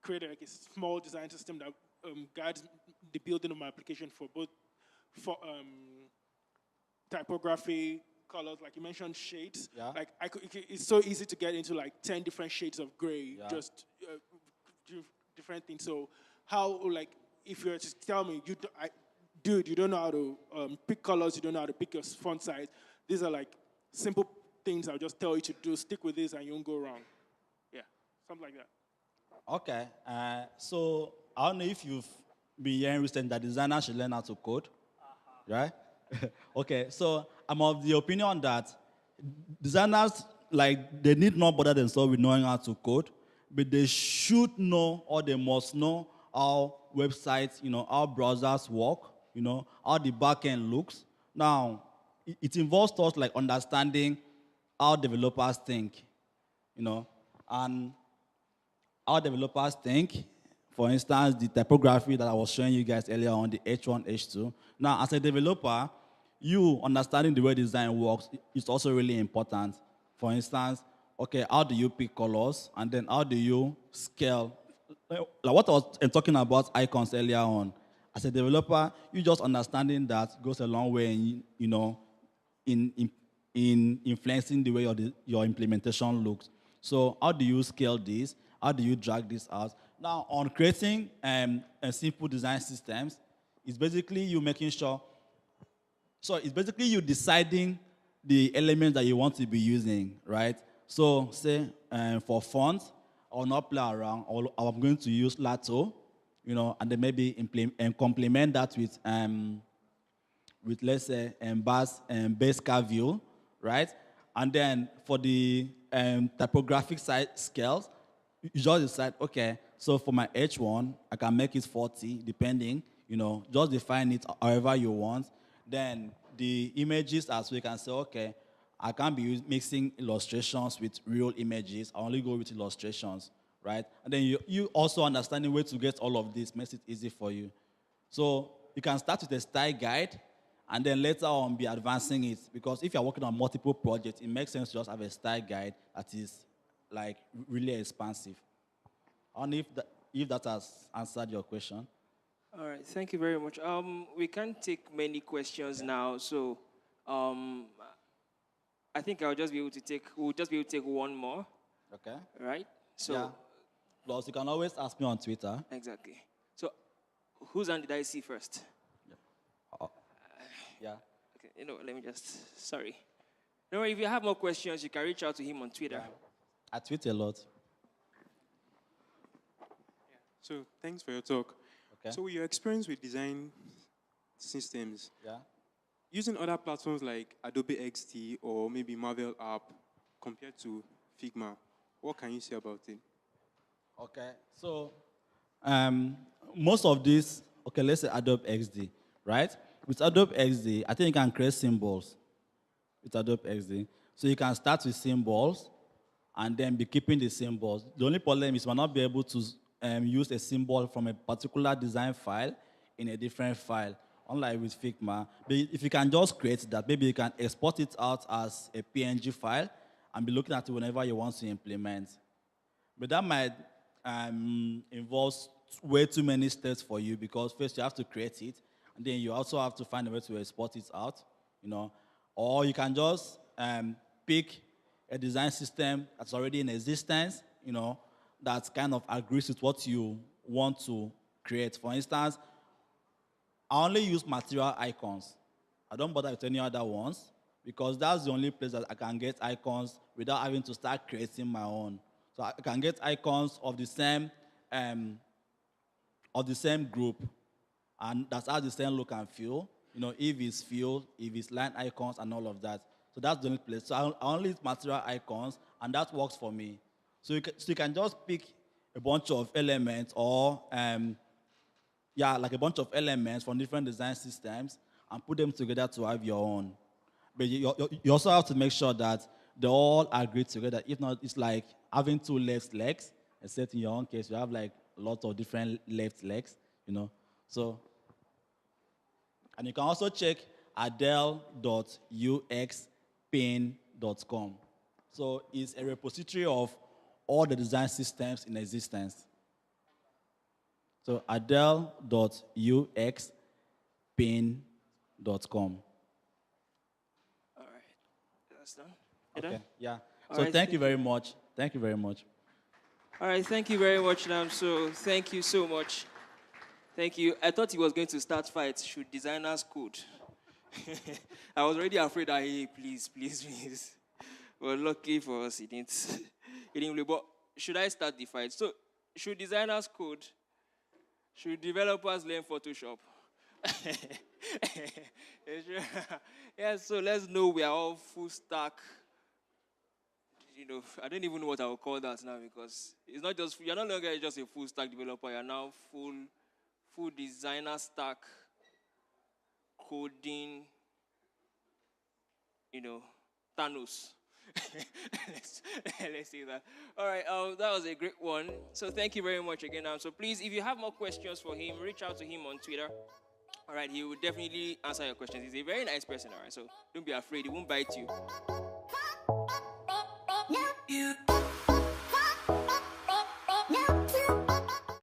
creating like a small design system that guides the building of my application for both for typography, colors, like you mentioned shades. Yeah. Like it's so easy to get into like 10 different shades of gray, Yeah. just different things. So how, like, if you were to tell me, dude, you don't know how to pick colors, you don't know how to pick your font size. These are like simple things I'll just tell you to do. Stick with this and you won't go wrong. Yeah, something like that. Okay. So I don't know if you've been hearing recently that designers should learn how to code, right? Okay. So I'm of the opinion that designers, like, they need not bother themselves with knowing how to code, but they should know, or they must know, how websites, how browsers work, how the backend looks. Now, it involves thoughts like understanding how developers think, and how developers think. For instance, the typography that I was showing you guys earlier on, the H1, H2. Now, as a developer, you understanding the way design works is also really important. For instance, okay, how do you pick colors? And then how do you scale? Like what I was talking about icons earlier on. As a developer, you just understanding that goes a long way in influencing the way your implementation looks. So how do you scale this? How do you drag this out? Now, on creating a simple design systems, it's basically you making sure, so it's basically you deciding the elements that you want to be using, right? So say for fonts, I'll not play around, I'm going to use Lato, and then maybe and complement that with let's say base view, right? And then for the typographic side scales, you just decide, okay, so for my H1, I can make it 40, depending, just define it however you want. Then the images, as we can say, okay, I can't be mixing illustrations with real images. I only go with illustrations, right? And then you also understanding where to get all of this makes it easy for you. So you can start with a style guide, and then later on be advancing it. Because if you're working on multiple projects, it makes sense to just have a style guide that is like really expansive. I don't know if that has answered your question. All right, thank you very much. We can't take many questions now, so I think we'll just be able to take one more. Okay. Right? So Yeah. Plus, you can always ask me on Twitter. exactly. So whose hand did I see first? Yeah. Okay, let me just sorry. Don't worry, if you have more questions, you can reach out to him on Twitter. Yeah. I tweet a lot. So thanks for your talk. Okay. So your experience with design systems, Yeah. using other platforms like Adobe XD or maybe Marvel app compared to Figma, what can you say about it? Okay. So most of this, okay, let's say Adobe XD, right? With Adobe XD, I think you can create symbols with Adobe XD. So you can start with symbols and then be keeping the symbols. The only problem is you might not be able to use a symbol from a particular design file in a different file, unlike with Figma. But if you can just create that, maybe you can export it out as a PNG file and be looking at it whenever you want to implement. But that might involve way too many steps for you, because first you have to create it, and then you also have to find a way to export it out, Or you can just pick a design system that's already in existence, that kind of agrees with what you want to create. For instance, I only use material icons. I don't bother with any other ones, because that's the only place that I can get icons without having to start creating my own. So I can get icons of the same group, and that has the same look and feel. If it's field, if it's line icons, and all of that. So that's the only place. So I only use material icons, and that works for me. So you can just pick a bunch of elements or, like a bunch of elements from different design systems and put them together to have your own. But you also have to make sure that they all agree together. If not, it's like having two left legs, except in your own case, you have like a lot of different left legs, you know. So, and you can also check adele.uxpin.com. So it's a repository of all the design systems in existence. So adele.uxpin.com. All right. That's done. Okay, yeah. All So right, thank you very much. Thank you very much. All right, thank you very much, Nam. So thank you so much. Thank you. I thought he was going to start fights. Should designers code? I was already afraid that, hey, please, please, please. Well, lucky for us, he didn't. He didn't really, but should I start the fight? So, should designers code? Should developers learn Photoshop? Yeah, so let's know we are all full stack. You know, I don't even know what I will call that now, because it's not just, you're no longer just a full stack developer, you're now full designer stack, coding, you know, Thanos. Let's say that. All right, that was a great one. So thank you very much again. So please, if you have more questions for him, reach out to him on Twitter. All right, he will definitely answer your questions. He's a very nice person, all right? So don't be afraid. He won't bite you.